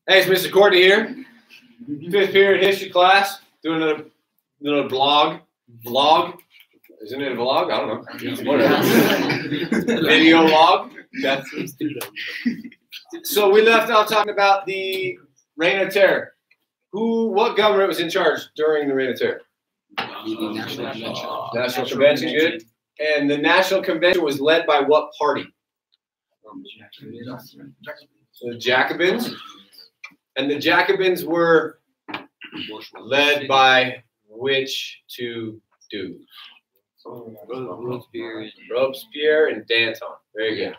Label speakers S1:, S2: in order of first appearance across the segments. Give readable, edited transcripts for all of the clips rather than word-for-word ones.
S1: Hey, it's Mr. Courtney here. 5th period history class. Doing another vlog. Isn't it a vlog? I don't know. Whatever. Video log. So we left out talking about the Reign of Terror. What government was in charge during the Reign of Terror?
S2: The National Convention.
S1: National Convention, good. And the National Convention was led by what party? So the Jacobins. And the Jacobins were led by which two dudes? Robespierre and Danton. Very good.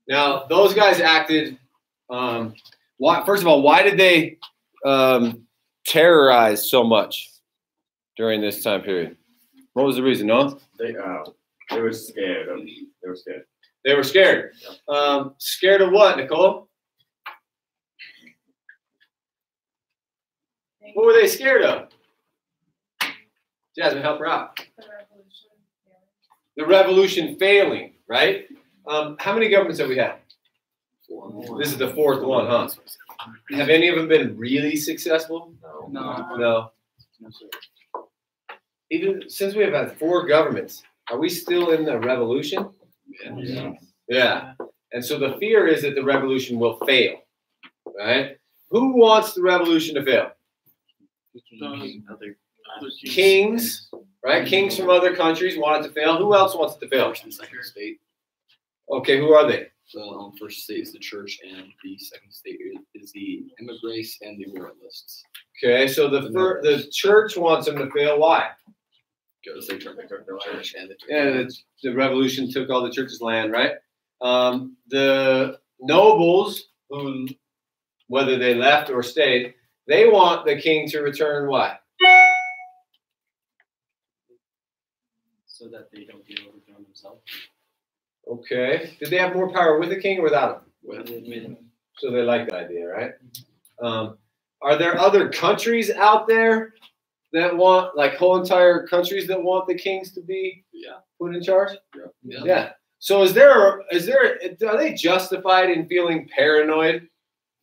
S1: Now, those guys acted, first of all, why did they terrorize so much during this time period? What was the reason, no?
S3: They were scared. They were scared.
S1: They were scared. Scared of what, Nicole? What were they scared of? Jasmine, help her out. The revolution failing, right? How many governments have we had?
S2: 4.
S1: This is the 4th one, huh? Have any of them been really successful? No. Even since we have had 4 governments, are we still in the revolution? Yeah. And so the fear is that the revolution will fail, right? Who wants the revolution to fail? Kings, right? Kings from other countries want it to fail. Who else wants it to fail?
S2: First and second state.
S1: Okay, who are they?
S2: The first state is the church, and the second state is the emigres and the royalists.
S1: Okay, so the church wants them to fail. Why?
S2: Because they took the church and
S1: the revolution took all the church's land, right? The nobles, who, whether they left or stayed, they want the king to return what?
S2: So that they don't get overthrown themselves.
S1: Okay. Did they have more power with the king or without him?
S2: With him.
S1: So they like the idea, right? Are there other countries out there that want, like whole entire countries that want the kings to be put in charge? Yeah. So are they justified in feeling paranoid?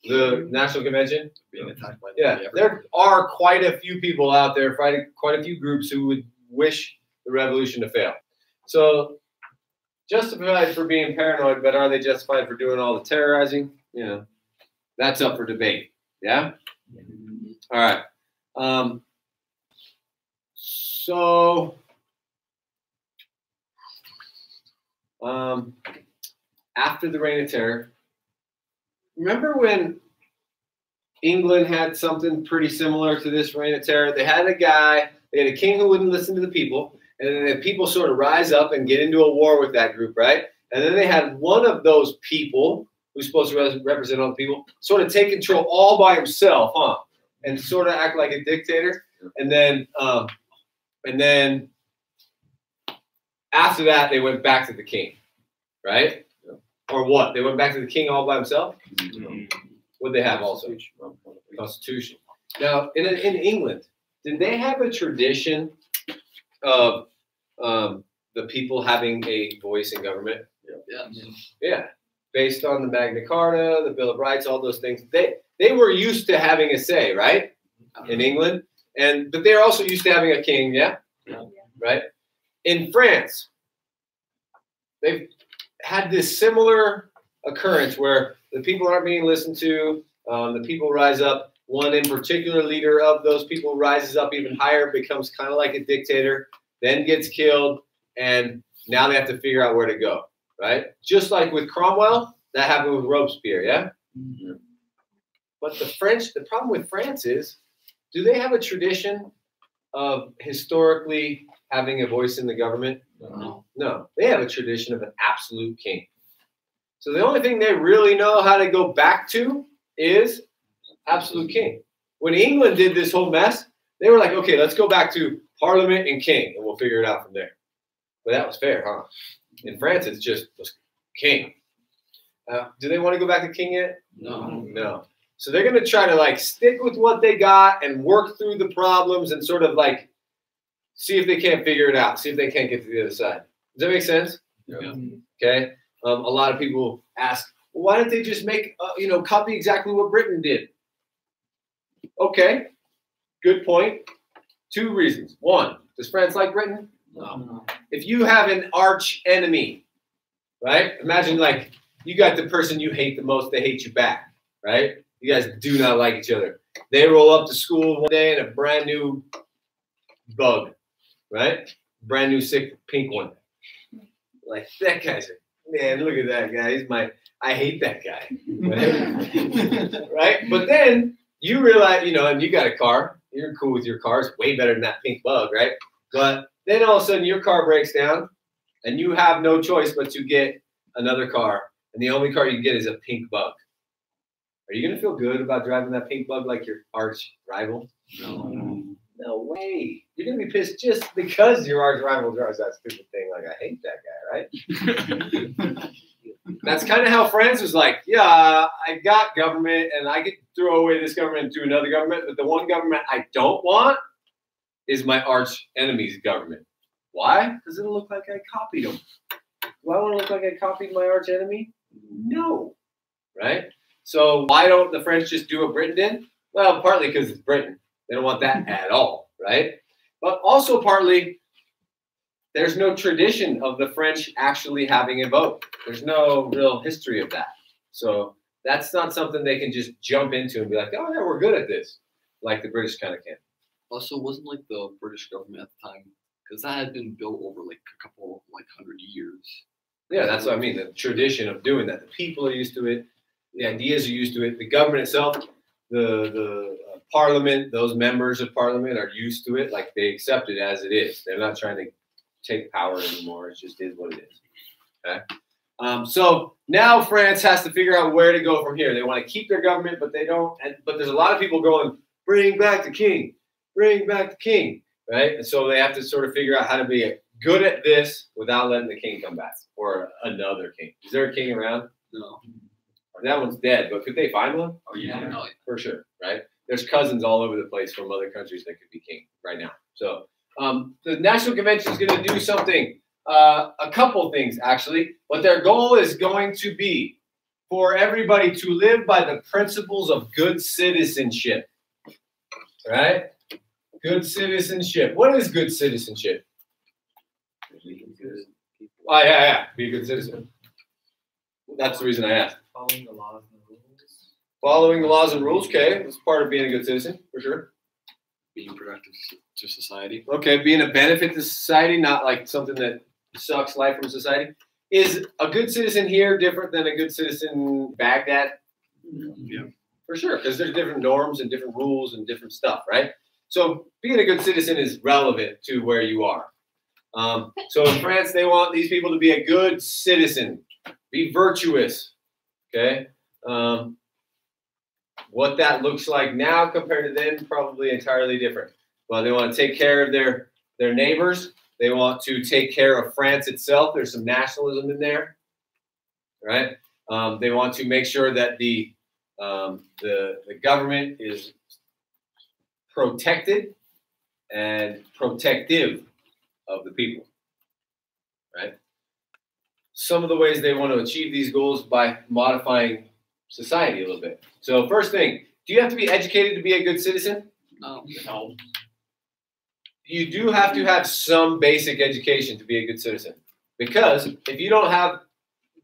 S1: The National Convention?
S2: Being attacked by
S1: there are quite a few people out there fighting, quite a few groups who would wish the revolution to fail. So justified for being paranoid, but are they justified for doing all the terrorizing? You know, that's up for debate. Yeah? All right. After the Reign of Terror, remember when England had something pretty similar to this Reign of Terror? They had a king who wouldn't listen to the people, and then the people sort of rise up and get into a war with that group, right? And then they had one of those people who's supposed to represent all the people sort of take control all by himself, huh? And sort of act like a dictator. And then after that, they went back to the king, right? Or what? They went back to the king all by himself? What they have also? Constitution. Now, in England, did they have a tradition of the people having a voice in government? Yeah. Based on the Magna Carta, the Bill of Rights, all those things. They were used to having a say, right? In England. But they're also used to having a king, right? In France, they've had this similar occurrence where the people aren't being listened to. The people rise up. One in particular leader of those people rises up even higher, becomes kind of like a dictator, then gets killed, and now they have to figure out where to go, right? Just like with Cromwell, that happened with Robespierre, yeah? But the problem with France is, do they have a tradition of historically having a voice in the government? No. They have a tradition of an absolute king. So the only thing they really know how to go back to is absolute king. When England did this whole mess, they were like, okay, let's go back to parliament and king, and we'll figure it out from there. But that was fair, huh? In France, it's just king. Do they want to go back to king yet? No. So they're going to try to like stick with what they got and work through the problems and sort of like see if they can't figure it out, see if they can't get to the other side. Does that make sense?
S2: Yeah.
S1: Okay. A lot of people ask, well, why didn't they just make, copy exactly what Britain did? Okay, good point. 2 reasons. 1, does France like Britain?
S2: No.
S1: If you have an arch enemy, right? Imagine like you got the person you hate the most, they hate you back, right? You guys do not like each other. They roll up to school one day in a brand new bug, right? Brand new sick pink one. Like that guy's man, look at that guy. I hate that guy. Right? Right? But then you realize, and you got a car. You're cool with your car. It's way better than that pink bug, right? But then all of a sudden your car breaks down and you have no choice but to get another car. And the only car you can get is a pink bug. Are you going to feel good about driving that pink bug like your arch rival?
S2: No.
S1: No way. You're going to be pissed just because your arch rival drives that stupid thing. Like, I hate that guy, right? That's kind of how France was like, yeah, I got government and I could throw away this government and do another government, but the one government I don't want is my arch enemy's government. Why? Because it'll look like I copied him. Do I want to look like I copied my arch enemy? No. Right? So why don't the French just do what Britain did? Well, partly because it's Britain. They don't want that at all, right? But also partly, there's no tradition of the French actually having a vote. There's no real history of that. So that's not something they can just jump into and be like, oh, yeah, we're good at this, like the British kind of can.
S2: Also, wasn't like the British government at the time, because that had been built over like a couple, like 100 years.
S1: Yeah, that's what I mean. The tradition of doing that. The people are used to it. The ideas are used to it. The government itself, the parliament, those members of parliament are used to it. Like they accept it as it is. They're not trying to take power anymore. It just is what it is. Okay. So now France has to figure out where to go from here. They want to keep their government, but they don't. But there's a lot of people going, bring back the king, bring back the king, right? And so they have to sort of figure out how to be good at this without letting the king come back or another king. Is there a king around?
S2: No.
S1: That one's dead, but could they find one?
S2: Oh yeah, no.
S1: For sure, right? There's cousins all over the place from other countries that could be king right now. So the National Convention is going to do something, a couple things actually, but their goal is going to be for everybody to live by the principles of good citizenship, right? Good citizenship. What is good citizenship? Oh, yeah, be a good citizen. That's the reason I asked.
S4: Following the laws and the rules.
S1: Following the laws and rules, okay, that's part of being a good citizen, for sure.
S2: Being productive to society.
S1: Okay, being a benefit to society, not like something that sucks life from society. Is a good citizen here different than a good citizen in Baghdad?
S2: Yeah.
S1: For sure, because there's different norms and different rules and different stuff, right? So being a good citizen is relevant to where you are. So in France, they want these people to be a good citizen, be virtuous, okay? What that looks like now compared to then, probably entirely different. Well, they want to take care of their neighbors. They want to take care of France itself. There's some nationalism in there, right? They want to make sure that the government is protected and protective of the people, right? Some of the ways they want to achieve these goals by modifying society a little bit. So first thing, do you have to be educated to be a good citizen?
S2: No.
S1: You do have to have some basic education to be a good citizen. Because if you don't have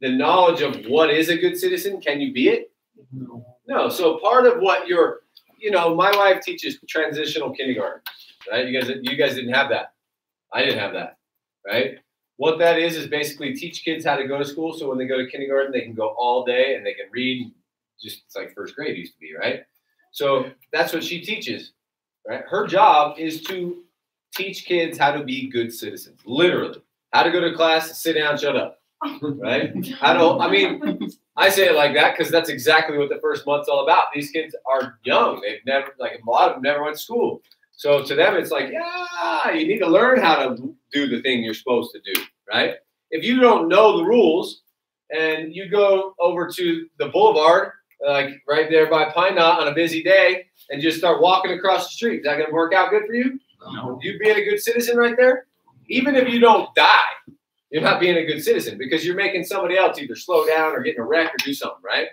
S1: the knowledge of what is a good citizen, can you be it? No. So part of what you're, my wife teaches transitional kindergarten, right? You guys didn't have that. I didn't have that, right? What that is basically teach kids how to go to school. So when they go to kindergarten, they can go all day and they can read. It's like first grade used to be, right? So that's what she teaches, right? Her job is to teach kids how to be good citizens, literally. How to go to class, sit down, shut up, right? I say it like that because that's exactly what the first month's all about. These kids are young. They've never, a lot of them never went to school. So to them, it's like, yeah, you need to learn how to do the thing you're supposed to do, right? If you don't know the rules and you go over to the boulevard, like right there by Pine Knot on a busy day and just start walking across the street, is that going to work out good for you?
S2: No.
S1: You being a good citizen right there? Even if you don't die, you're not being a good citizen because you're making somebody else either slow down or get in a wreck or do something, right?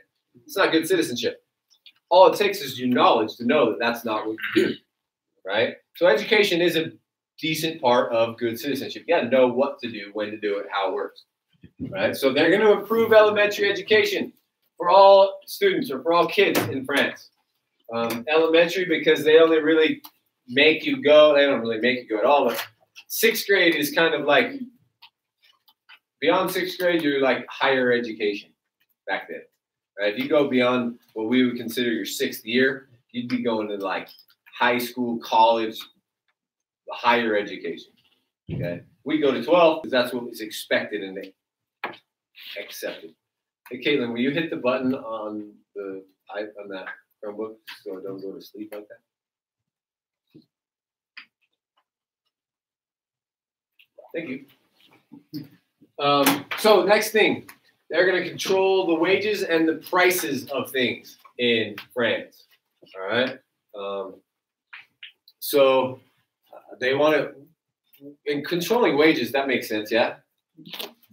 S1: It's not good citizenship. all it takes is your knowledge to know that that's not what you do, right? So education is a decent part of good citizenship. You got to know what to do, when to do it, how it works, right? So they're going to improve elementary education for all students or for all kids in France. Elementary, because they only really make you go. They don't really make you go at all. But 6th grade is kind of like, beyond 6th grade, you're like higher education back then. Right? If you go beyond what we would consider your 6th year, you'd be going to like high school, college, higher education. Okay, we go to 12 because that's what is expected and accepted. Hey, Caitlin, will you hit the button on that Chromebook so it don't go to sleep like that? Thank you. So next thing. They're going to control the wages and the prices of things in France. All right. So they want to, in controlling wages, that makes sense, yeah?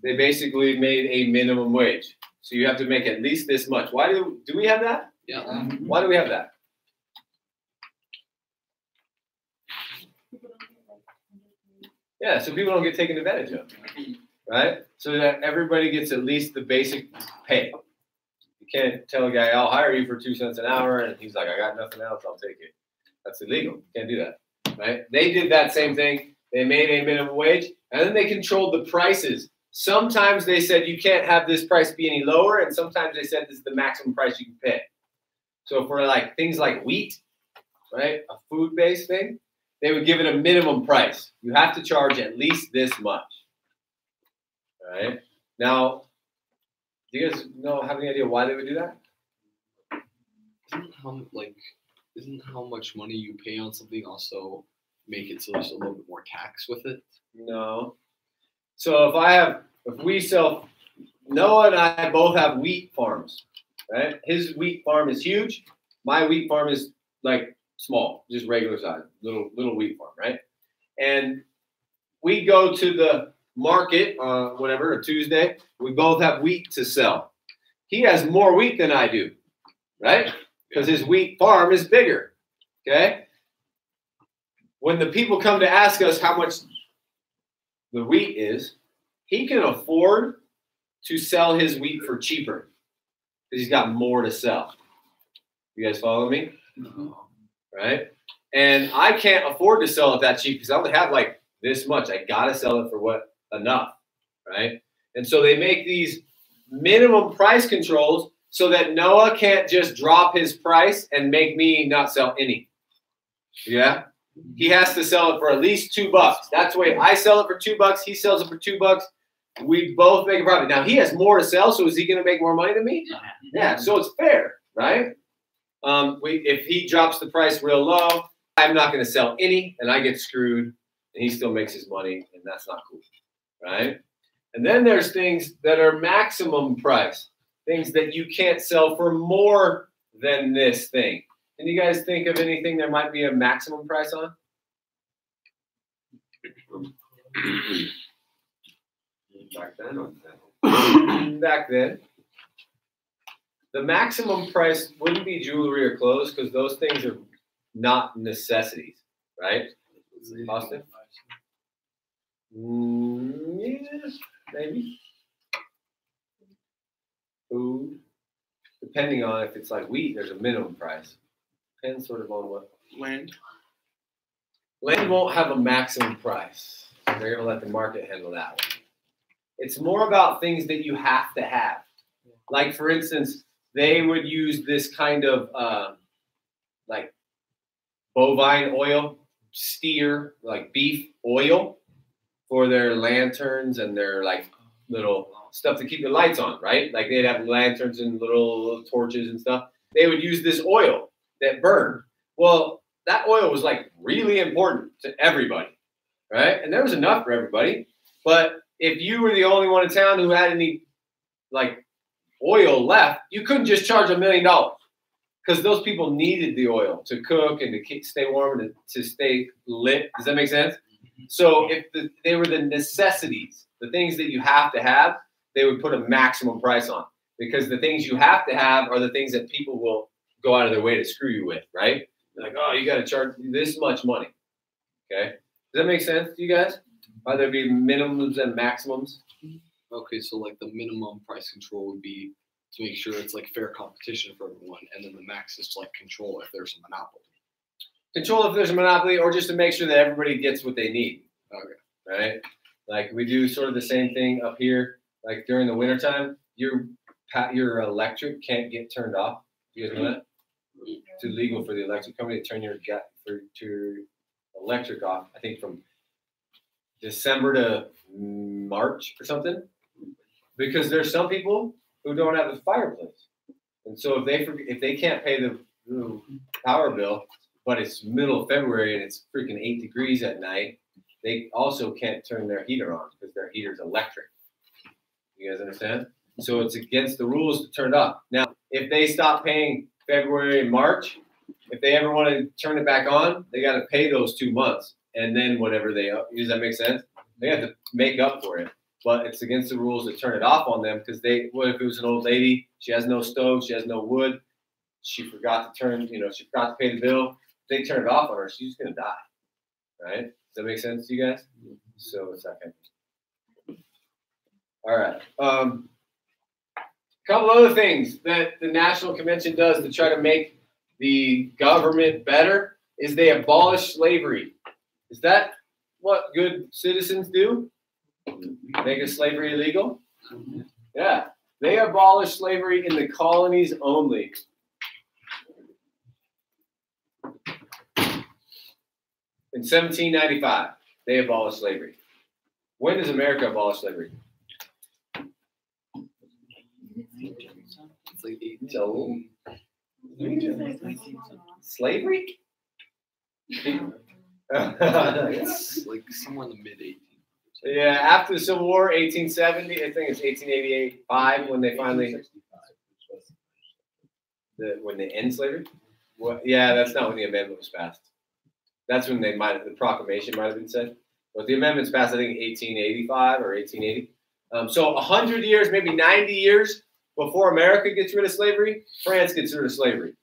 S1: They basically made a minimum wage. So you have to make at least this much. Why do we have that?
S2: Yeah.
S1: Why do we have that? Yeah, so people don't get taken advantage of. Right? So that everybody gets at least the basic pay. You can't tell a guy, I'll hire you for 2 cents an hour, and he's like, I got nothing else, I'll take it. That's illegal. You can't do that. Right? They did that same thing. They made a minimum wage, and then they controlled the prices. Sometimes they said you can't have this price be any lower, and sometimes they said this is the maximum price you can pay. So for like things like wheat, right, a food-based thing, they would give it a minimum price. You have to charge at least this much. Right? Now, do you guys have any idea why they would do that?
S2: Isn't how much money you pay on something also make it so there's a little bit more tax with it?
S1: No. So Noah and I both have wheat farms, right? His wheat farm is huge. My wheat farm is like small, just regular size, little wheat farm, right? And we go to the market, a Tuesday. We both have wheat to sell. He has more wheat than I do, right? Because his wheat farm is bigger, okay? When the people come to ask us how much the wheat is, he can afford to sell his wheat for cheaper because he's got more to sell. You guys follow me?
S2: No.
S1: Right? And I can't afford to sell it that cheap because I only have like this much. I got to sell it for enough, right? And so they make these minimum price controls so that Noah can't just drop his price and make me not sell any. Yeah? He has to sell it for at least $2. That's the way I sell it for $2. He sells it for $2. We both make a profit. Now, he has more to sell, so is he going to make more money than me? Yeah, so it's fair, right? If he drops the price real low, I'm not going to sell any, and I get screwed, and he still makes his money, and that's not cool, right? And then there's things that are maximum price, things that you can't sell for more than this thing. Can you guys think of anything there might be a maximum price on? Back then. The maximum price wouldn't be jewelry or clothes because those things are not necessities, right? Austin? Yeah, maybe. Food. Depending on if it's like wheat, there's a minimum price. Depends sort of on what.
S2: Land.
S1: Land won't have a maximum price. They're going to let the market handle that one. It's more about things that you have to have. Like, for instance, they would use this kind of like bovine oil, steer, like beef oil for their lanterns and their like little stuff to keep the lights on, right? Like they'd have lanterns and little torches and stuff. They would use this oil that burned. Well, that oil was like really important to everybody, right? And there was enough for everybody. But if you were the only one in town who had any like oil left, you couldn't just charge $1 million because those people needed the oil to cook and to stay warm and to stay lit. Does that make sense? So if they were the necessities, the things that you have to have, they would put a maximum price on because the things you have to have are the things that people will go out of their way to screw you with, right? They're like, oh, you got to charge this much money. Okay, does that make sense to you guys? Why there be minimums and maximums?
S2: Okay, so like the minimum price control would be to make sure it's like fair competition for everyone, and then the max is to like control if there's a monopoly.
S1: Control if there's a monopoly, or just to make sure that everybody gets what they need.
S2: Okay.
S1: Right? Like we do sort of the same thing up here. Like during the wintertime, your electric can't get turned off. You guys know that? It's illegal for the electric company to turn your electric off. I think from December to March or something, because there's some people who don't have a fireplace, and so if they can't pay the power bill, but it's middle of February and it's freaking 8 degrees at night, they also can't turn their heater on because their heater's electric. You guys understand? So it's against the rules to turn it off. Now, if they stop paying February and March, if they ever want to turn it back on, they got to pay those 2 months. And then whatever does that make sense? They have to make up for it. But it's against the rules to turn it off on them because what if it was an old lady? She has no stove. She has no wood. She forgot to pay the bill. If they turn it off on her, she's going to die. Right? Does that make sense to you guys? So it's that kind of thing. All right. Couple other things that the National Convention does to try to make the government better is they abolish slavery. Is that what good citizens do? Make slavery illegal? Yeah. They abolished slavery in the colonies only. In 1795, they abolished slavery. When does America abolish slavery?
S2: It's like 18.
S1: So, slavery?
S2: It's like somewhere in the mid 1800s.
S1: Yeah, after the Civil War, 1870, I think it's 1885 when they finally when they end slavery. Well, yeah, that's not when the amendment was passed. That's when the proclamation might have been said. But the amendment's passed, I think, 1885 or 1880. So 100 years, maybe 90 years before America gets rid of slavery, France gets rid of slavery.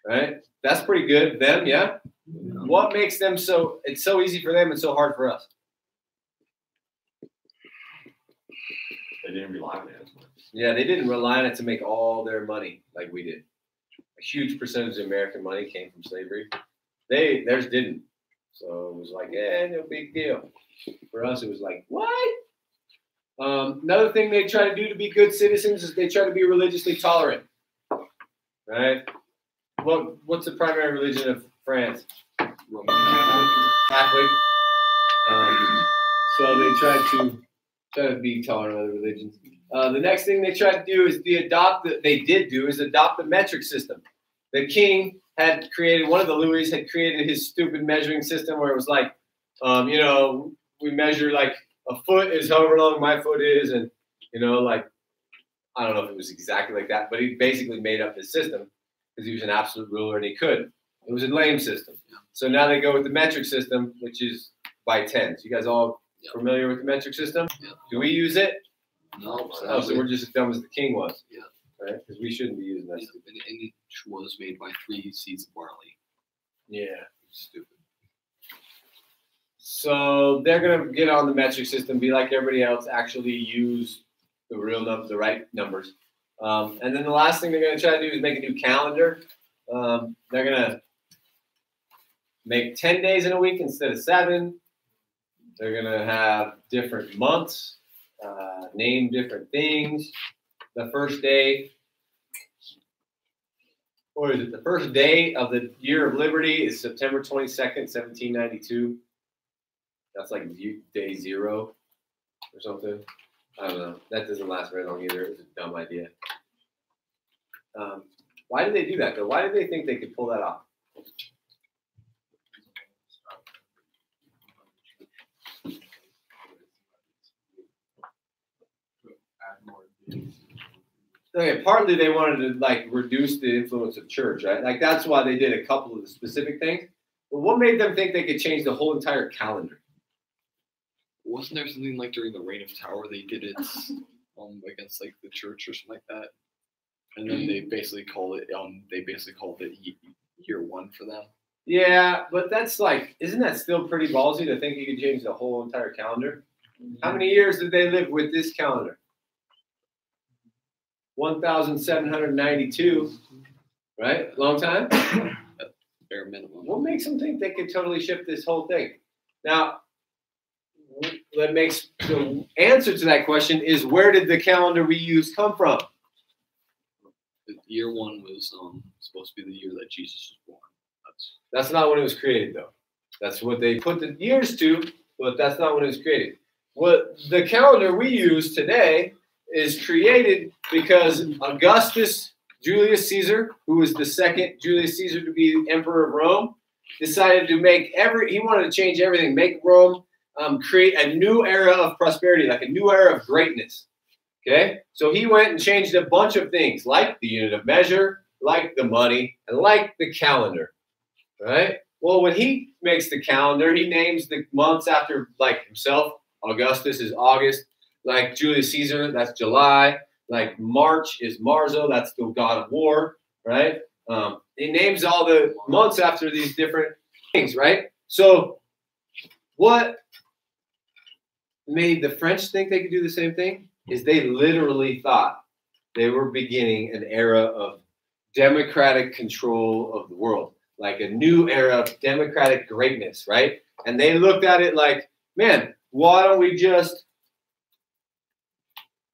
S1: Right? That's pretty good. Them, yeah. What makes them it's so easy for them and so hard for us?
S3: They didn't rely on it as much.
S1: Yeah, they didn't rely on it to make all their money like we did. A huge percentage of American money came from slavery. Theirs didn't. So it was like, no big deal. For us, it was like, what? Another thing they try to do to be good citizens is they try to be religiously tolerant. Right? What's the primary religion of France?
S2: Roman
S1: Catholic. So they try to be tolerant of other religions. The next thing they tried to do is adopt the metric system. The king had created, one of the Louis had created his stupid measuring system where it was like, we measure like a foot is however long my foot is, and like, I don't know if it was exactly like that, but he basically made up his system because he was an absolute ruler and he could. It was a lame system. So now they go with the metric system, which is by tens. You guys all familiar with the metric system?
S2: Yeah.
S1: Do we use it?
S2: No,
S1: Oh, so we're just as dumb as the king was.
S2: Yeah.
S1: Right? Because we shouldn't be using that.
S2: And it was made by 3 seeds of barley.
S1: Yeah.
S2: Stupid.
S1: So they're gonna get on the metric system, be like everybody else, actually use the real numbers, the right numbers. And then the last thing they're gonna try to do is make a new calendar. They're gonna make 10 days in a week instead of 7. They're gonna have different months, name different things. The first day, or is it the first day of the year of liberty is September 22nd, 1792. That's like day 0 or something. I don't know. That doesn't last very long either. It was a dumb idea. Why did they do that though? Why did they think they could pull that off? Okay, partly they wanted to like reduce the influence of church, right? Like that's why they did a couple of the specific things. But what made them think they could change the whole entire calendar?
S2: Wasn't there something like during the Reign of Terror they did it against like the church or something like that? And then they basically called it year one for them.
S1: Yeah, but that's like, isn't that still pretty ballsy to think you could change the whole entire calendar? How many years did they live with this calendar? 1,792, right? Long time?
S2: Bare minimum.
S1: What makes them think they could totally shift this whole thing? Now, that makes the answer to that question is, where did the calendar we use come from?
S2: Year one was supposed to be the year that Jesus was born.
S1: That's not when it was created, though. That's what they put the years to, but that's not when it was created. What the calendar we use today is created because Augustus Julius Caesar, who was the second Julius Caesar to be emperor of Rome, decided to he wanted to change everything, make Rome create a new era of prosperity, like a new era of greatness. Okay? So he went and changed a bunch of things, like the unit of measure, like the money, and like the calendar. Right? Well, when he makes the calendar, he names the months after like himself. Augustus is August. Like Julius Caesar, that's July. Like March is Marzo, that's the god of war, right? He names all the months after these different things, right? So what made the French think they could do the same thing is they literally thought they were beginning an era of democratic control of the world. Like a new era of democratic greatness, right? And they looked at it like, man, why don't we just,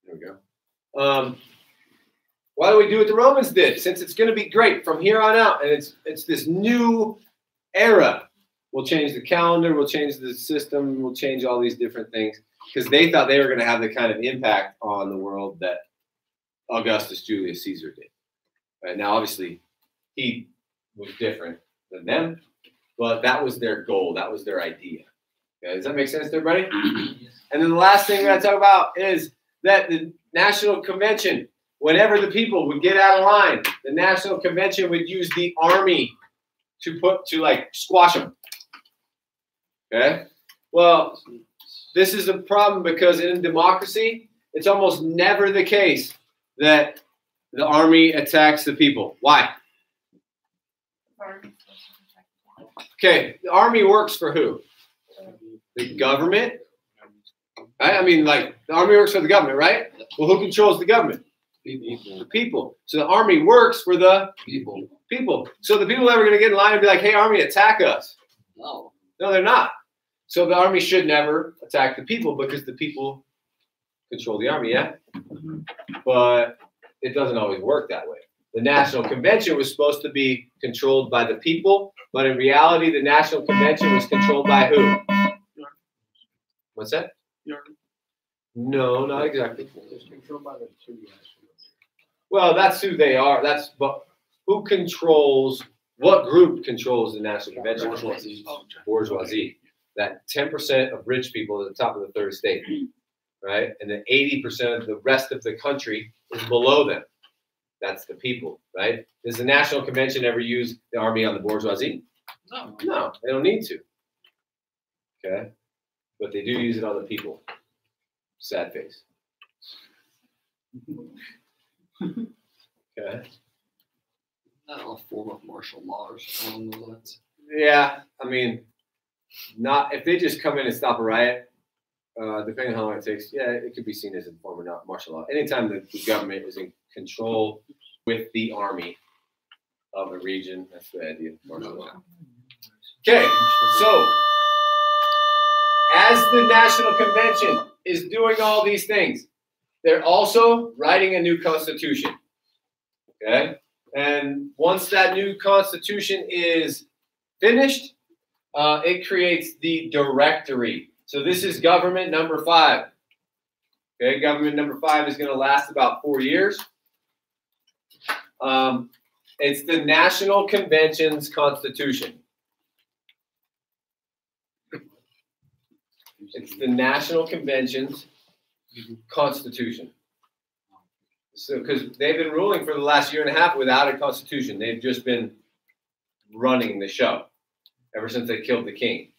S1: there we go. Why don't we do what the Romans did? Since it's going to be great from here on out, and it's this new era. We'll change the calendar, we'll change the system, we'll change all these different things, because they thought they were going to have the kind of impact on the world that Augustus Julius Caesar did. Right? Now, obviously, he was different than them, but that was their goal. That was their idea. Okay, does that make sense to everybody? And then the last thing we're going to talk about is that the National Convention, whenever the people would get out of line, the National Convention would use the army to squash them. Okay? Well, this is a problem because in democracy, it's almost never the case that the army attacks the people. Why? Okay, the army works for who? The government? Right? I mean, like, the army works for the government, right? Well, who controls the government? The people. So the army works for the
S2: People.
S1: people. So the people that are going to get in line and be like, hey, army, attack us.
S2: No.
S1: No, they're not. So the army should never attack the people because the people control the army, yeah? But it doesn't always work that way. The National Convention was supposed to be controlled by the people, but in reality, the National Convention was controlled by who? What's that? No, not exactly. Well, that's who they are. But who controls, what group controls the National Convention?
S2: Bourgeoisie.
S1: Bourgeoisie. That 10% of rich people at the top of the third estate, right? And then 80% of the rest of the country is below them. That's the people, right? Does the National Convention ever use the army on the bourgeoisie?
S2: No.
S1: No, they don't need to. Okay? But they do use it on the people. Sad face. Okay?
S2: Not a form of martial law or something along those lines.
S1: Yeah, I mean, not if they just come in and stop a riot, depending on how long it takes, yeah, it could be seen as a form of martial law. Anytime that the government is in control with the army of a region, that's the idea of martial law. Okay, so as the National Convention is doing all these things, they're also writing a new constitution. Okay, and once that new constitution is finished, it creates the directory. So this is government number 5. Okay, government number 5 is going to last about 4 years. It's the National Convention's constitution. It's the National Convention's constitution. So, because they've been ruling for the last year and a half without a constitution. They've just been running the show ever since they killed the king,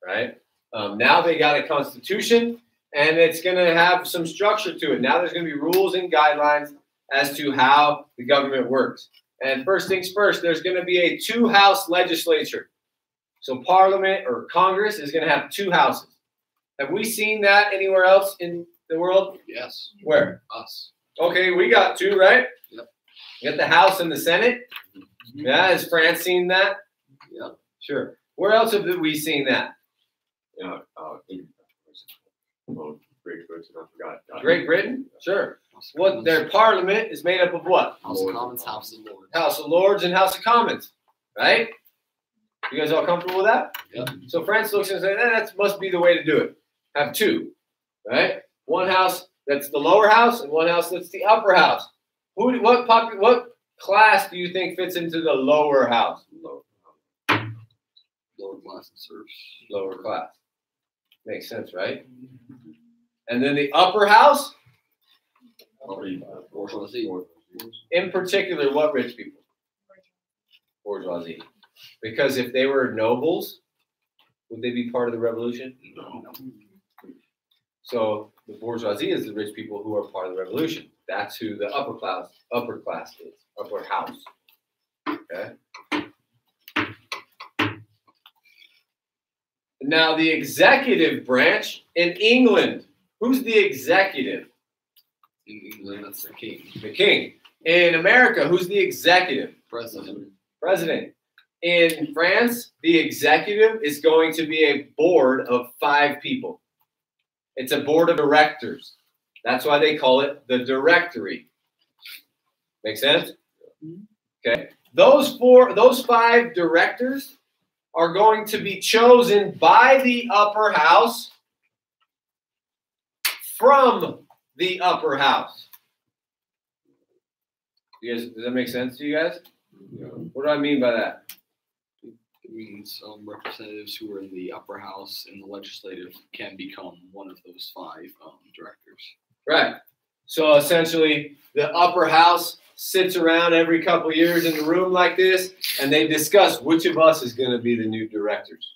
S1: right? Now they got a constitution, and it's going to have some structure to it. Now there's going to be rules and guidelines as to how the government works. And first things first, there's going to be a two-house legislature. So Parliament or Congress is going to have two houses. Have we seen that anywhere else in the world?
S2: Yes.
S1: Where?
S2: Us.
S1: Okay, we got two, right?
S2: Yep.
S1: You got the House and the Senate. Yeah, has France seen that?
S2: Yep.
S1: Sure. Where else have we seen that?
S3: Great Britain, I forgot.
S1: Great Britain? Sure. What their parliament is made up of what?
S2: House of Commons, House of Lords.
S1: House of Lords and House of Commons, right? You guys all comfortable with that?
S2: Yep.
S1: So France looks and says, that must be the way to do it. Have two, right? One house that's the lower house and one house that's the upper house. What class do you think fits into the lower house?
S2: Lower class and serfs.
S1: Lower class. Makes sense, right? And then the upper house,
S2: Bourgeoisie.
S1: in particular, what rich people? Bourgeoisie. Because if they were nobles, would they be part of the revolution?
S2: No.
S1: So the bourgeoisie is the rich people who are part of the revolution. That's who the upper class is, upper house. Okay. Now the executive branch in England. Who's the executive?
S2: In England, that's the king.
S1: The king. In America, who's the executive?
S2: President.
S1: President. In France, the executive is going to be a board of 5 people. It's a board of directors. That's why they call it the directory. Make sense? Okay. Those 5 directors are going to be chosen by the upper house from the upper house. Does that make sense to you guys?
S2: Yeah.
S1: What do I mean by that?
S2: It means representatives who are in the upper house in the legislative can become one of those 5 directors.
S1: Right. So essentially, the upper house sits around every couple of years in a room like this, and they discuss which of us is going to be the new directors.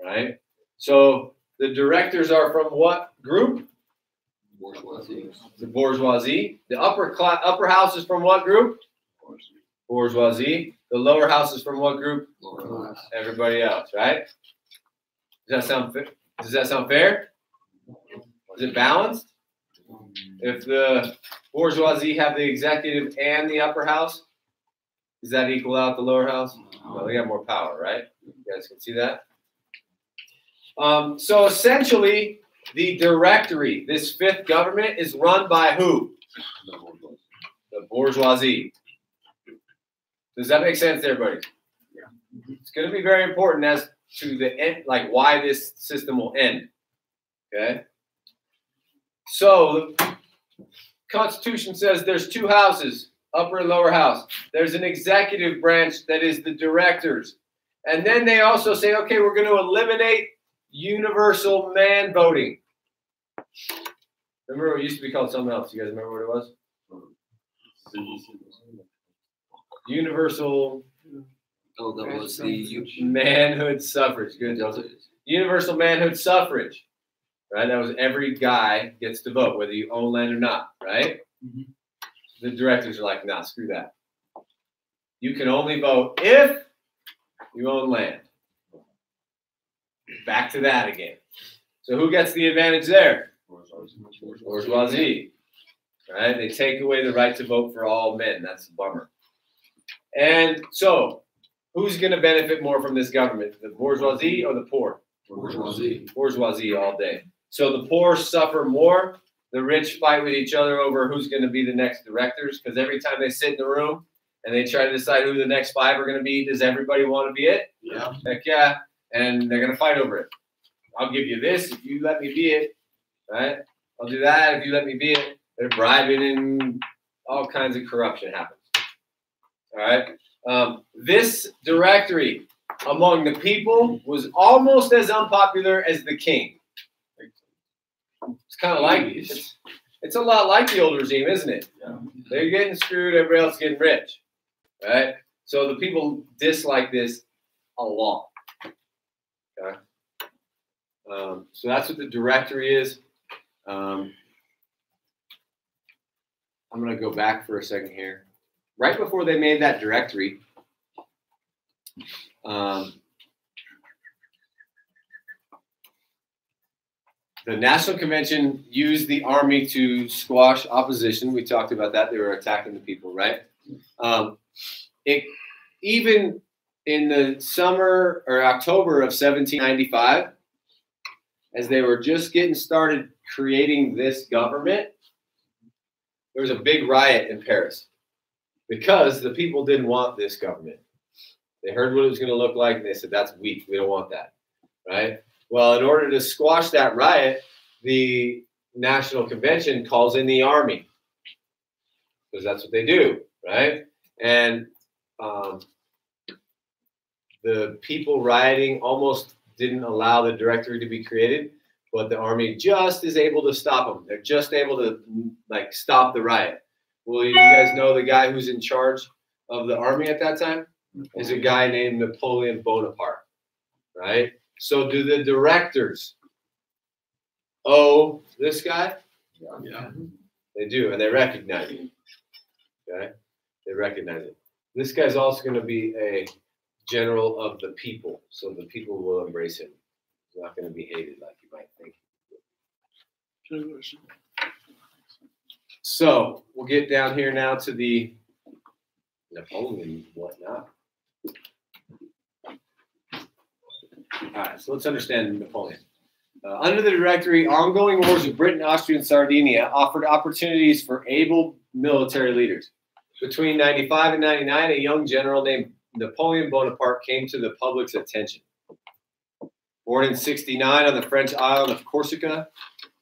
S1: Right? So the directors are from what group?
S2: Bourgeoisie.
S1: The bourgeoisie. The upper house is from what group? Bourgeoisie. The lower house is from what group?
S2: Lower class.
S1: Everybody else, right? Does that sound fair? Is it balanced? If the bourgeoisie have the executive and the upper house, does that equal out the lower house? No, they got more power, right? You guys can see that. So essentially, the directory, this 5th government, is run by who? The bourgeoisie. Does that make sense to everybody? Yeah. It's going to be very important as to the end, like why this system will end. Okay. So the Constitution says there's 2 houses, upper and lower house. There's an executive branch that is the directors. And then they also say, okay, we're going to eliminate universal man voting. Remember, it used to be called something else. You guys remember what it was? Universal
S2: Oh, that was the
S1: manhood suffrage. Good, Joseph. Universal manhood suffrage. Right? That was every guy gets to vote, whether you own land or not, right? Mm-hmm. The directors are like, nah, screw that. You can only vote if you own land. Back to that again. So who gets the advantage there? Bourgeoisie. Right? They take away the right to vote for all men. That's a bummer. And so, who's going to benefit more from this government? The bourgeoisie or the poor?
S2: Bourgeoisie.
S1: Bourgeoisie all day. So the poor suffer more. The rich fight with each other over who's going to be the next directors. Because every time they sit in the room and they try to decide who the next 5 are going to be, does everybody want to be it?
S2: Yeah.
S1: Heck yeah. And they're going to fight over it. I'll give you this if you let me be it. Right? I'll do that if you let me be it. They're bribing and all kinds of corruption happens. All right. This directory among the people was almost as unpopular as the king. It's kind of like it's a lot like the old regime, isn't it? Yeah. They're getting screwed, everybody else getting rich. Right? So the people dislike this a lot. Okay. So that's what the directory is. I'm going to go back for a second here. Right before they made that directory, the National Convention used the army to squash opposition. We talked about that. They were attacking the people, right? Even in the summer or October of 1795, as they were just getting started creating this government, there was a big riot in Paris because the people didn't want this government. They heard what it was going to look like, and they said, that's weak. We don't want that, right? Well, in order to squash that riot, the National Convention calls in the army because that's what they do, right? And the people rioting almost didn't allow the directory to be created, but the army just is able to stop them. They're just able to like stop the riot. Well, you guys know the guy who's in charge of the army at that time is a guy named Napoleon Bonaparte, right? So do the directors owe this guy?
S2: Yeah.
S1: They do, and they recognize it. Okay? They recognize it. This guy's also going to be a general of the people, so the people will embrace him. He's not going to be hated like you might think. So we'll get down here now to the Napoleon and whatnot. All right, so let's understand Napoleon. Under the Directory, ongoing wars with Britain, Austria, and Sardinia offered opportunities for able military leaders. Between 95 and 99, a young general named Napoleon Bonaparte came to the public's attention. Born in 69 on the French island of Corsica,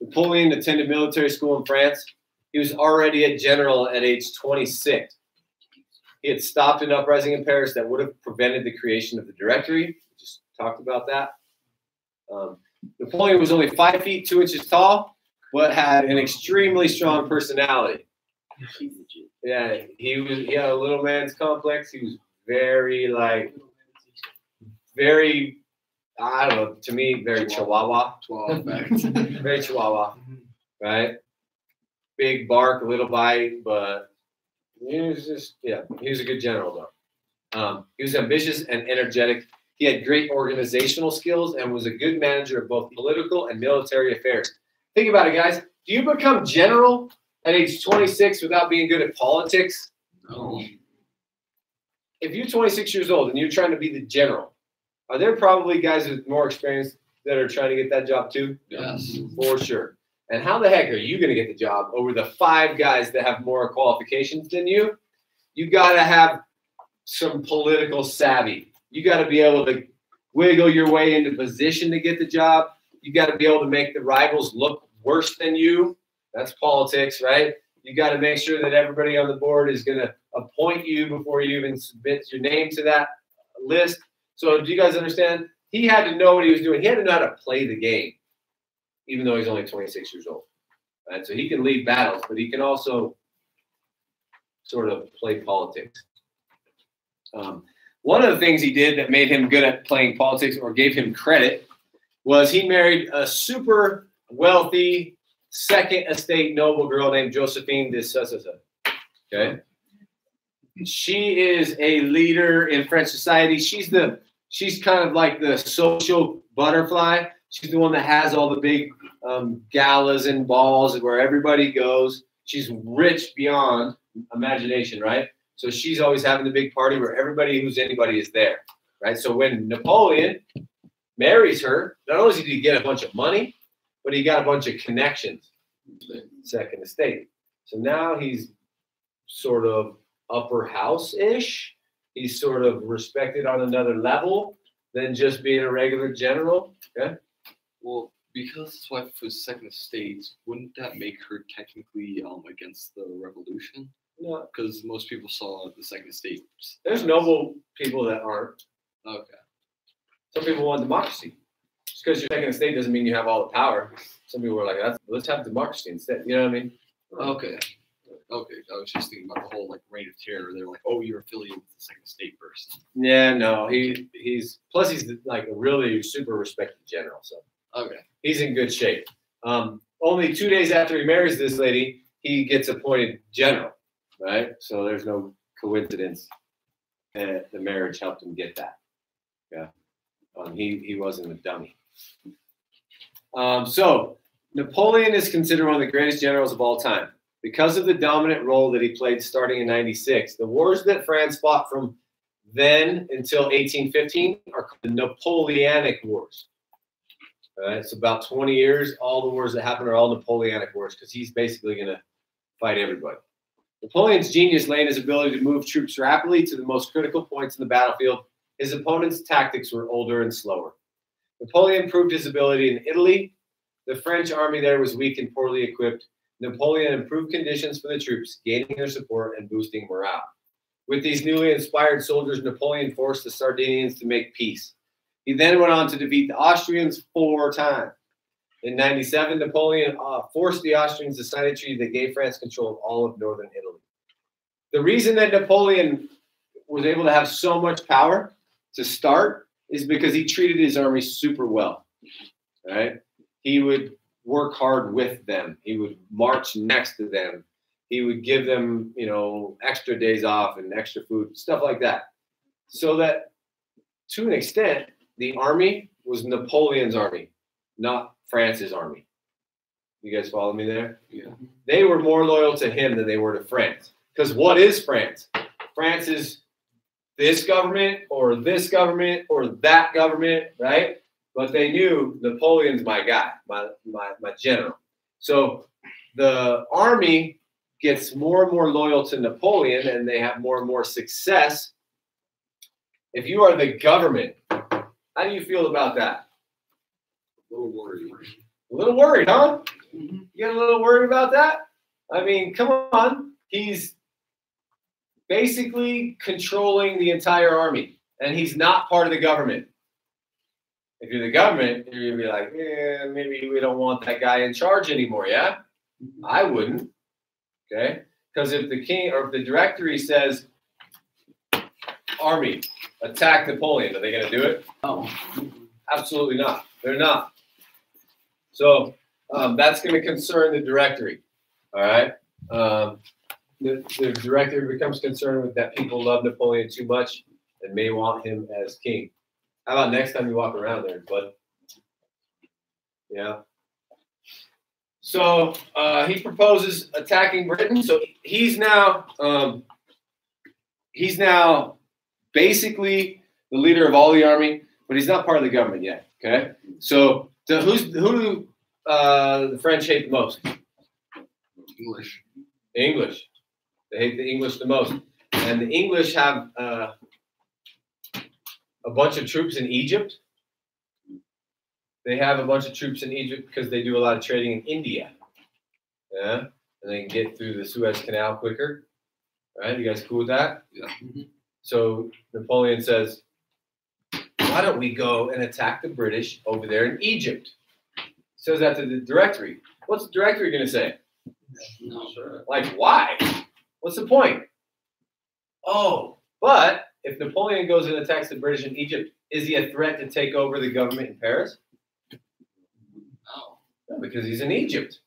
S1: Napoleon attended military school in France. He was already a general at age 26. He had stopped an uprising in Paris that would have prevented the creation of the Directory. We just talked about that. Napoleon was only 5 feet 2 inches tall, but had an extremely strong personality. Yeah, he had a little man's complex. He was very, I don't know, to me, very chihuahua. Very chihuahua, right? Big bark, a little bite, but he was just, he was a good general, though. He was ambitious and energetic. He had great organizational skills and was a good manager of both political and military affairs. Think about it, guys. Do you become general at age 26 without being good at politics?
S2: No.
S1: If you're 26 years old and you're trying to be the general, are there probably guys with more experience that are trying to get that job too?
S2: Yes.
S1: For sure. And how the heck are you going to get the job over the 5 guys that have more qualifications than you? You got to have some political savvy. You got to be able to wiggle your way into position to get the job. You got to be able to make the rivals look worse than you. That's politics, right? You got to make sure that everybody on the board is going to appoint you before you even submit your name to that list. So do you guys understand? He had to know what he was doing. He had to know how to play the game, even though he's only 26 years old. Right? So he can lead battles, but he can also sort of play politics. One of the things he did that made him good at playing politics or gave him credit was he married a super wealthy second estate noble girl named Josephine de Saussure. Okay. She is a leader in French society. She's kind of like the social butterfly. She's the one that has all the big galas and balls where everybody goes. She's rich beyond imagination, right? So she's always having the big party where everybody who's anybody is there, right? So when Napoleon marries her, not only did he get a bunch of money, but he got a bunch of connections. Second estate. So now he's sort of upper house-ish. He's sort of respected on another level than just being a regular general. Okay.
S2: Well, because his wife was second estate, wouldn't that make her technically against the revolution?
S1: No,
S2: because most people saw the second estate.
S1: There's noble people that aren't.
S2: Okay.
S1: Some people want democracy. Just because you're second estate doesn't mean you have all the power. Some people were like, let's have democracy instead. You know what I mean?
S2: Okay. Okay. I was just thinking about the whole reign of terror. They're like, oh, you're affiliated with the second estate person.
S1: Yeah, no. He's like a really super respected general. So
S2: okay.
S1: He's in good shape. Only 2 days after he marries this lady, he gets appointed general, right? So there's no coincidence that the marriage helped him get that. Yeah, he wasn't a dummy. So Napoleon is considered one of the greatest generals of all time because of the dominant role that he played starting in 96. The wars that France fought from then until 1815 are called the Napoleonic Wars. All right, it's about 20 years. All the wars that happen are all Napoleonic wars because he's basically going to fight everybody. Napoleon's genius lay in his ability to move troops rapidly to the most critical points in the battlefield. His opponent's tactics were older and slower. Napoleon proved his ability in Italy. The French army there was weak and poorly equipped. Napoleon improved conditions for the troops, gaining their support and boosting morale. With these newly inspired soldiers, Napoleon forced the Sardinians to make peace. He then went on to defeat the Austrians 4 times. In 97, Napoleon forced the Austrians to sign a treaty that gave France control of all of northern Italy. The reason that Napoleon was able to have so much power to start is because he treated his army super well. Right? He would work hard with them. He would march next to them. He would give them, extra days off and extra food, stuff like that. So that, to an extent, the army was Napoleon's army, not France's army. You guys follow me there?
S2: Yeah.
S1: They were more loyal to him than they were to France. Because what is France? France is this government or that government, right? But they knew Napoleon's my guy, my general. So the army gets more and more loyal to Napoleon and they have more and more success. If you are the government, how do you feel about that?
S2: A little worried.
S1: A little worried, huh? You get a little worried about that? I mean, come on. He's basically controlling the entire army, and he's not part of the government. If you're the government, you're going to be like, yeah, maybe we don't want that guy in charge anymore, yeah? I wouldn't, okay? Because if the king or if the directory says, army, attack Napoleon, are they going to do it?
S2: Oh.
S1: Absolutely not. They're not. So that's going to concern the directory, all right? The directory becomes concerned with that people love Napoleon too much and may want him as king. How about next time you walk around there, bud? Yeah. So he proposes attacking Britain. So he's now basically the leader of all the army, but he's not part of the government yet. Okay. So who do the French hate the most?
S2: English.
S1: The English. They hate the English the most, and the English have a bunch of troops in Egypt. They have a bunch of troops in Egypt because they do a lot of trading in India. Yeah, and they can get through the Suez Canal quicker. All right, you guys cool with that?
S2: Yeah.
S1: So Napoleon says, why don't we go and attack the British over there in Egypt? Says that to the directory. What's the directory going to say?
S2: No.
S3: Sure.
S1: Like, why? What's the point? Oh, but if Napoleon goes and attacks the British in Egypt, is he a threat to take over the government in Paris?
S2: No.
S1: No, because he's in Egypt.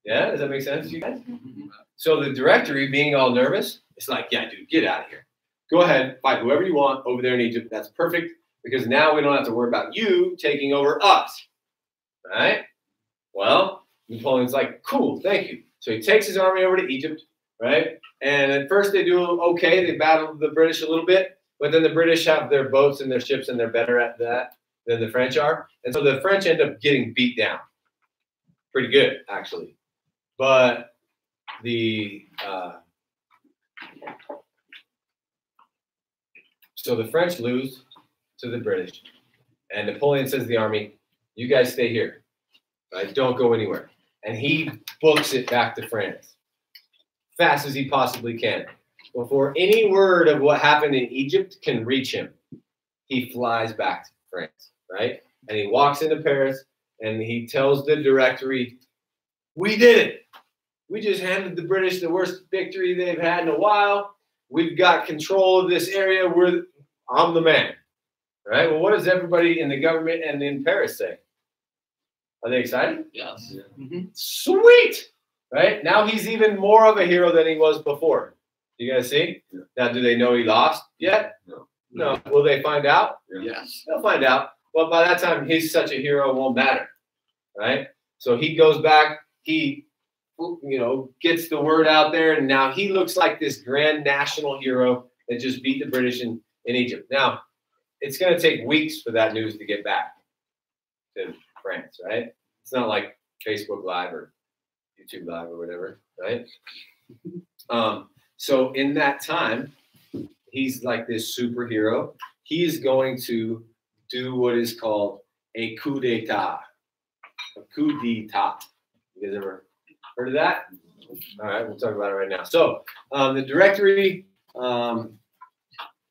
S1: Yeah, does that make sense to you guys? So the directory, being all nervous, it's like, yeah, dude, get out of here. Go ahead, fight whoever you want over there in Egypt. That's perfect because now we don't have to worry about you taking over us. Right? Well, Napoleon's like, cool, thank you. So he takes his army over to Egypt, right? And at first they do okay. They battle the British a little bit, but then the British have their boats and their ships and they're better at that than the French are. And so the French end up getting beat down. Pretty good, actually. But so the French lose to the British. And Napoleon says to the army, you guys stay here. Right? Don't go anywhere. And he books it back to France fast as he possibly can. Before any word of what happened in Egypt can reach him, he flies back to France, right? And he walks into Paris and he tells the directory, we did it. We just handed the British the worst victory they've had in a while. We've got control of this area. I'm the man. All right? Well, what does everybody in the government and in Paris say? Are they excited?
S2: Yes.
S3: Yeah.
S2: Mm-hmm.
S1: Sweet. right? Now he's even more of a hero than he was before. You guys see?
S3: Yeah.
S1: Now, do they know he lost yet?
S3: No.
S1: No. Will they find out?
S2: Yes.
S1: They'll find out. But by that time, he's such a hero, it won't matter, right? So he goes back, he, gets the word out there, and now he looks like this grand national hero that just beat the British in Egypt. Now, it's going to take weeks for that news to get back to France, right? It's not like Facebook Live or YouTube Live or whatever, right? So in that time, he's like this superhero. He is going to do what is called a coup d'etat. A coup d'etat. You guys ever heard of that? All right, we'll talk about it right now. So the Directory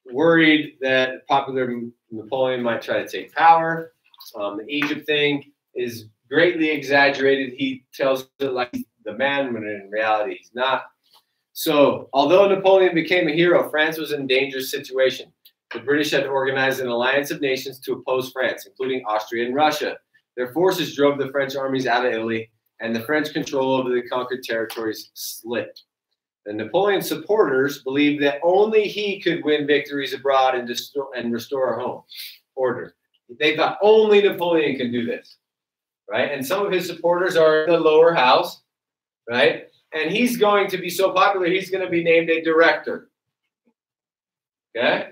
S1: worried that popular Napoleon might try to take power. The Egypt thing is greatly exaggerated. He tells it like the man, when in reality he's not. So although Napoleon became a hero, France was in a dangerous situation. The British had organized an alliance of nations to oppose France, including Austria and Russia. Their forces drove the French armies out of Italy, and the French control over the conquered territories slipped. The Napoleon supporters believed that only he could win victories abroad and restore home order. They thought only Napoleon can do this, right? And some of his supporters are in the lower house, right? And he's going to be so popular, he's going to be named a director. Okay?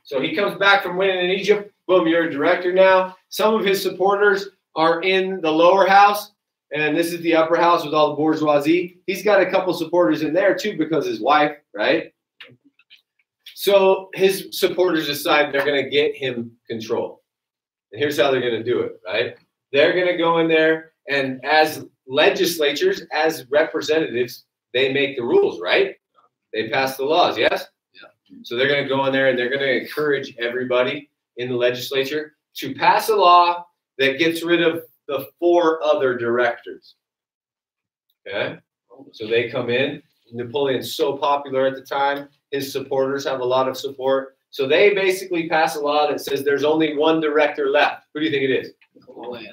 S1: So he comes back from winning in Egypt. Boom, you're a director now. Some of his supporters are in the lower house, and this is the upper house with all the bourgeoisie. He's got a couple supporters in there too because his wife, right? So his supporters decide they're going to get him control. And here's how they're going to do it, right? They're going to go in there, and as legislatures, as representatives, they make the rules, right? They pass the laws, yes? Yeah. So they're going to go in there and they're going to encourage everybody in the legislature to pass a law that gets rid of the 4 other directors. Okay? So they come in. Napoleon's so popular at the time. His supporters have a lot of support. So they basically pass a law that says there's only 1 director left. Who do you think it is?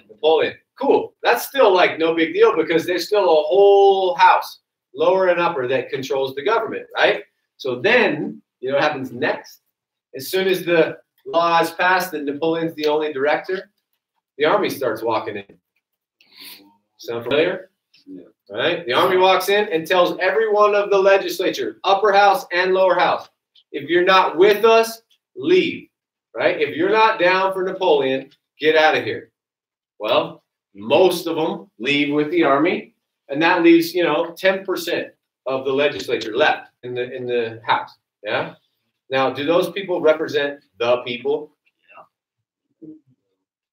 S1: Napoleon. Cool. That's still like no big deal because there's still a whole house, lower and upper, that controls the government, right? So then, you know what happens next? As soon as the law is passed that Napoleon's the only director, the army starts walking in. Sound familiar? Yeah. Right? The army walks in and tells every one of the legislature, upper house and lower house, if you're not with us, leave. Right? If you're not down for Napoleon, get out of here. Well, most of them leave with the army, and that leaves, 10% of the legislature left in the house. Yeah. Now, do those people represent the people? Yeah.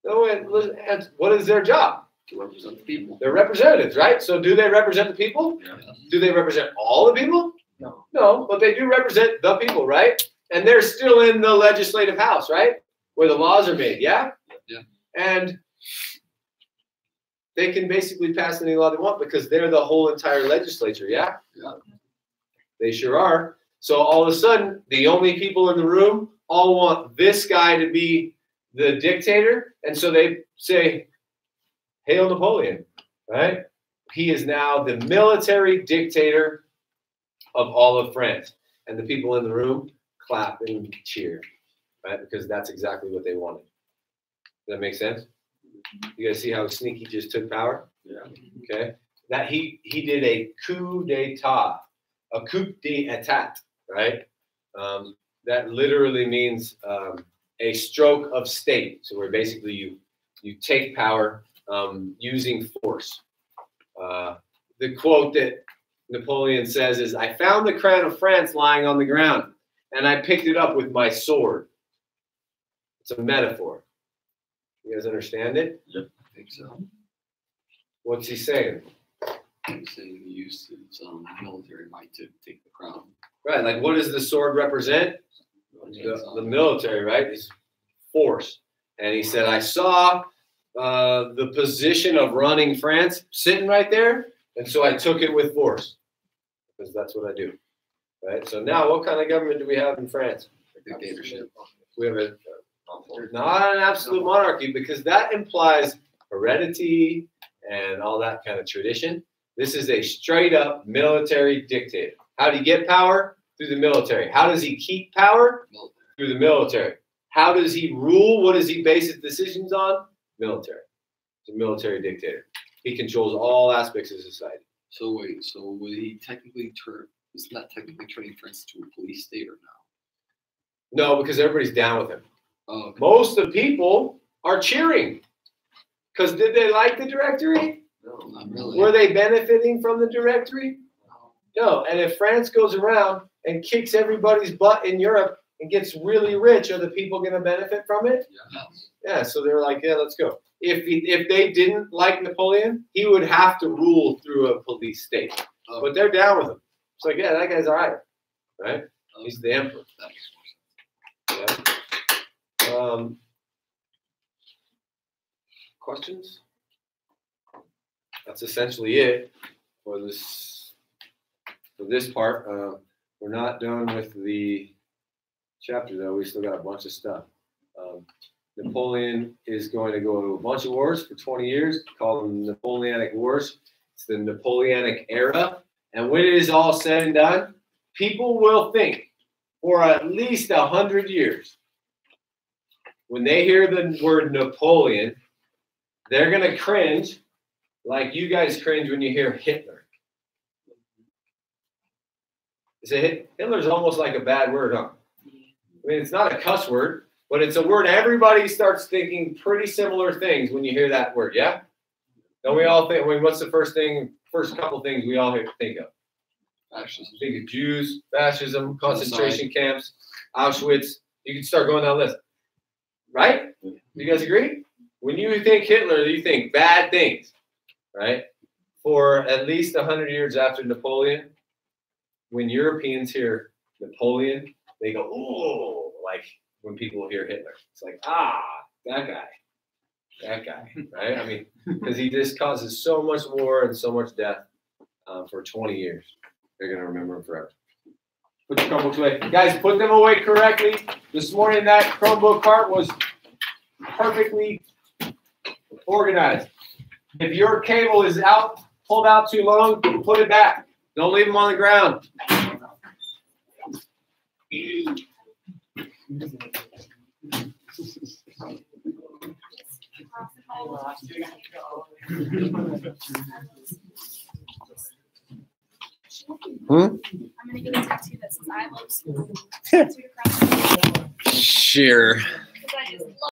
S1: No. What is their job?
S2: To represent the people.
S1: They're representatives, right? So, do they represent the people?
S2: Yeah.
S1: Do they represent all the people?
S2: No.
S1: No, but they do represent the people, right? And they're still in the legislative house, right? Where the laws are made. Yeah.
S2: Yeah.
S1: And they can basically pass any law they want because they're the whole entire legislature, yeah?
S2: Yeah.
S1: They sure are. So all of a sudden, the only people in the room all want this guy to be the dictator. And so they say, Hail Napoleon, right? He is now the military dictator of all of France. And the people in the room clap and cheer, right? Because that's exactly what they wanted. Does that make sense? You guys see how sneaky just took power?
S3: Yeah.
S1: Okay. That he did a coup d'etat, a coup d'etat, right? That literally means a stroke of state. So where basically you take power using force. The quote that Napoleon says is, "I found the crown of France lying on the ground, and I picked it up with my sword." It's a metaphor. You guys understand it?
S2: Yep. I think so.
S1: What's he saying?
S2: He's saying he used his military might to take the crown.
S1: Right, like what does the sword represent? The military, right? It's force. And he said, I saw the position of running France sitting right there, and so I took it with force. Because that's what I do. Right? So now what kind of government do we have in France?
S2: A dictatorship.
S1: We have not an absolute monarchy, because that implies heredity and all that kind of tradition. This is a straight up military dictator. How do you get power? Through the military. How does he keep power? Through the military. How does he rule? What does he base his decisions on? Military. He's a military dictator. He controls all aspects of society.
S2: So wait, so would he technically turn? Isn't that technically turning France to a police state or no?
S1: No, because everybody's down with him.
S2: Oh, okay.
S1: Most of the people are cheering. Because did they like the directory?
S3: No.
S2: Not really.
S1: Were they benefiting from the directory? No. And if France goes around and kicks everybody's butt in Europe and gets really rich, are the people going to benefit from it?
S2: Yes.
S1: Yeah, so they're like, yeah, let's go. If they didn't like Napoleon, he would have to rule through a police state.
S2: Oh,
S1: But they're down with him. It's like, yeah, that guy's all right, right?
S2: okay.
S1: He's the emperor.
S2: That makes more sense.
S1: Yeah. Questions? That's essentially it for this part. We're not done with the chapter though. We still got a bunch of stuff. Napoleon is going to go to a bunch of wars for 20 years, call them Napoleonic Wars. It's the Napoleonic era. And when it is all said and done, people will think for at least 100 years, when they hear the word Napoleon, they're going to cringe like you guys cringe when you hear Hitler. You say Hitler's almost like a bad word, huh? I mean, it's not a cuss word. But it's a word everybody starts thinking pretty similar things when you hear that word, yeah? Don't we all think, I mean, what's the first couple things we all think of?
S2: Fascism.
S1: Think of Jews, fascism, concentration camps, Auschwitz. You can start going down the list. Right? You guys agree? When you think Hitler, you think bad things, right? For at least 100 years after Napoleon, when Europeans hear Napoleon, they go, ooh, like, when people hear Hitler. It's like, that guy, right? I mean, because he just causes so much war and so much death for 20 years. They're going to remember him forever. Put your Chromebooks away. Guys, put them away correctly. This morning, that Chromebook cart was perfectly organized. If your cable is pulled out too long, put it back. Don't leave them on the ground.
S5: I'm gonna get a tattoo that says I love school.
S2: Sure.